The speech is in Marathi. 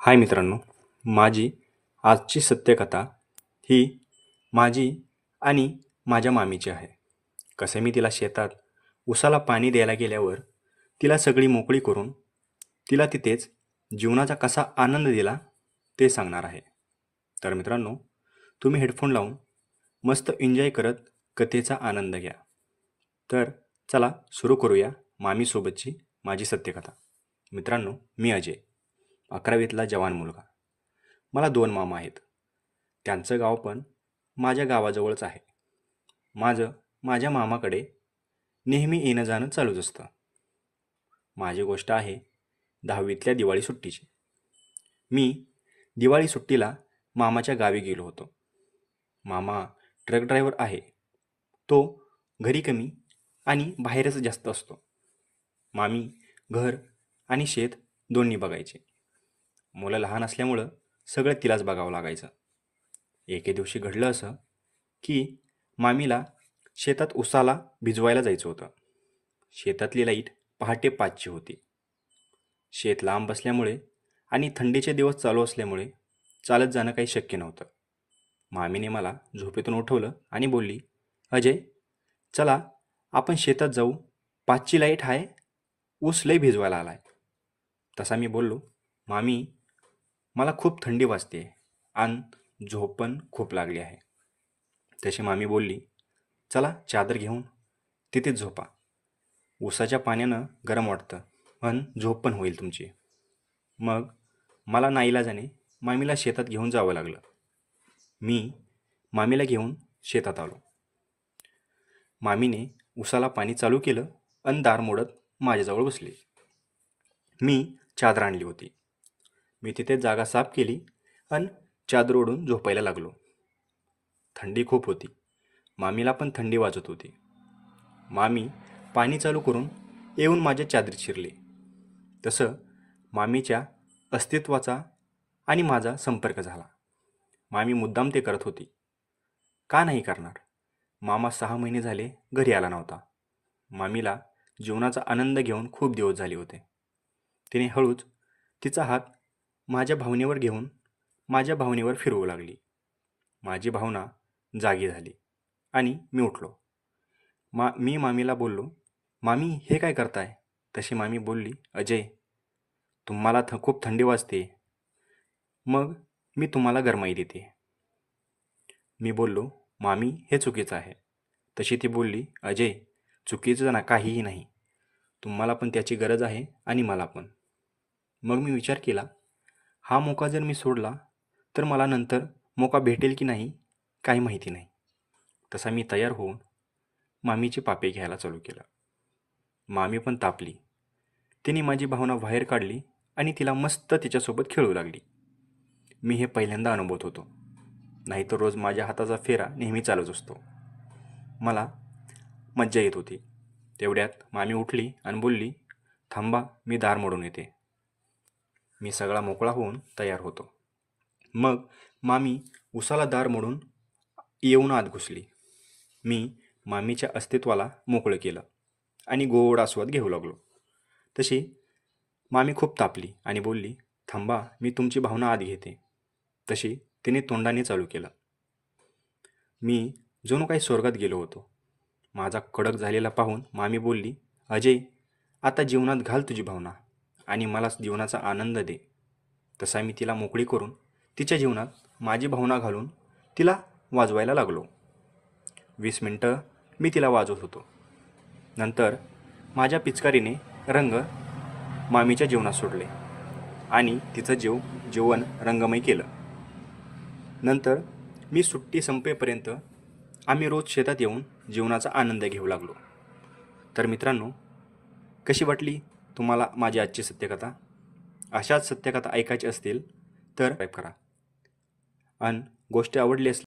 हाय मित्रांनो, माझी आजची सत्यकथा ही माझी आणि माझ्या मामीची आहे. कसं मी तिला शेतात उसाला पाणी द्यायला गेल्यावर तिला सगळी मोकळी करून तिला तिथेच जीवनाचा कसा आनंद दिला ते सांगणार आहे. तर मित्रांनो, तुम्ही हेडफोन लावून मस्त एन्जॉय करत कथेचा आनंद घ्या. तर चला सुरू करूया मामीसोबतची माझी सत्यकथा. मित्रांनो, मी अजय, 11वीतला जवान मुलगा. मला 2 मामा आहेत. त्यांचं गाव पण माझ्या गावाजवळच आहे. माझ्या मामाकडे नेहमी येणं जाणं चालूच असतं. माझी गोष्ट आहे 10वीतल्या दिवाळी सुट्टीची. मी दिवाळी सुट्टीला मामाच्या गावी गेलो होतो. मामा ट्रक ड्रायव्हर आहे. तो घरी कमी आणि बाहेरच जास्त असतो. मामी घर आणि शेत दोन्ही बघायचे. मुलं लहान असल्यामुळं सगळं तिलाच बघावं लागायचं. एके दिवशी घडलं असं की मामीला शेतात उसाला भिजवायला जायचं होतं. शेतातली लाईट पहाटे 5ची होती. शेत लांब असल्यामुळे आणि थंडीचे दिवस चालू असल्यामुळे चालत जाणं काही शक्य नव्हतं. मामीने मला झोपेतून उठवलं आणि बोलली, अजय चला आपण शेतात जाऊ, 5ची लाईट आहे, ऊस लय भिजवायला आलाय. तसा मी बोललो, मामी मला खूप थंडी वाजते आणि झोप पण खूप लागली आहे. तशी मामी बोलली, चला चादर घेऊन तिथेच झोपा. उसाच्या पाण्यानं गरम वाटतं पण झोप पण होईल तुमची. मग मला नाईलाजाने मामीला शेतात घेऊन जावं लागलं. मी मामीला घेऊन शेतात आलो. मामीने उसाला पाणी चालू केलं आणि दार मोडत माझ्याजवळ बसली. मी चादर आणली होती. मी तिथे जागा साफ केली आणि चादर ओढून झोपायला लागलो. थंडी खूप होती. मामीला पण थंडी वाजत होती. मामी पाणी चालू करून येऊन माझ्या चादरीत शिरली. तसं मामीच्या अस्तित्वाचा आणि माझा संपर्क झाला. मामी मुद्दाम ते करत होती. का नाही करणार? मामा 6 महिने झाले घरी आला नव्हता. मामीला जीवनाचा आनंद घेऊन खूप दिवस झाले होते. तिने हळूच तिचा हात माझ्या भावनेवर घेऊन माझ्या भावनेवर फिरवू लागली. माझी भावना जागी झाली आणि मी उठलो. मी मामीला बोललो, मामी हे काय करताय? तशी मामी बोलली, अजय तुम्हाला खूप थंडी वाजते, मग मी तुम्हाला गरमाई देते. मी बोललो, मामी हे चुकीचं आहे. तशी ती बोलली, अजय चुकीचं ना काहीही नाही, तुम्हाला पण त्याची गरज आहे आणि मला पण. मग मी विचार केला, हा मोका जर मी सोडला तर मला नंतर मोका भेटेल की नाही काही माहिती नाही. तसा मी तयार होऊन मामीची पापे घ्यायला चालू केलं. मामी पण तापली. तिने माझी भावना बाहेर काढली आणि तिला मस्त तिच्यासोबत खेळू लागली. मी हे पहिल्यांदा अनुभवत होतो. नाहीतर रोज माझ्या हाताचा फेरा नेहमी चालूच असतो. मला मज्जा येत होती. तेवढ्यात मामी उठली आणि बोलली, थांबा मी दार मोडून येते. मी सगळा मोकळा होऊन तयार होतो. मग मामी उसाला दार मोडून येऊन आत घुसली. मी मामीच्या अस्तित्वाला मोकळं केलं आणि गोड आस्वाद घेऊ लागलो. तशी मामी खूप तापली आणि बोलली, थांबा मी तुमची भावना आत घेते. तशी तिने तोंडाने चालू केलं. मी जणू काही स्वर्गात गेलो होतो. माझा कडक झालेला पाहून मामी बोलली, अजय आता जीवनात घाल तुझी भावना आणि मला जीवनाचा आनंद दे. तसा मी तिला मोकळी करून तिच्या जीवनात माझी भावना घालून तिला वाजवायला लागलो. 20 मिनटं मी तिला वाजवत होतो. नंतर माझ्या पिचकारीने रंग मामीच्या जीवनात सोडले आणि तिचं जीवन रंगमय केलं. नंतर मी सुट्टी संपेपर्यंत आम्ही रोज शेतात येऊन जीवनाचा आनंद घेऊ लागलो. तर मित्रांनो, कशी वाटली तुम्हाला माझी आजची सत्यकथा? अशाच सत्यकथा ऐकायची असतील तर सबस्क्राईब करा आणि गोष्ट आवडली असली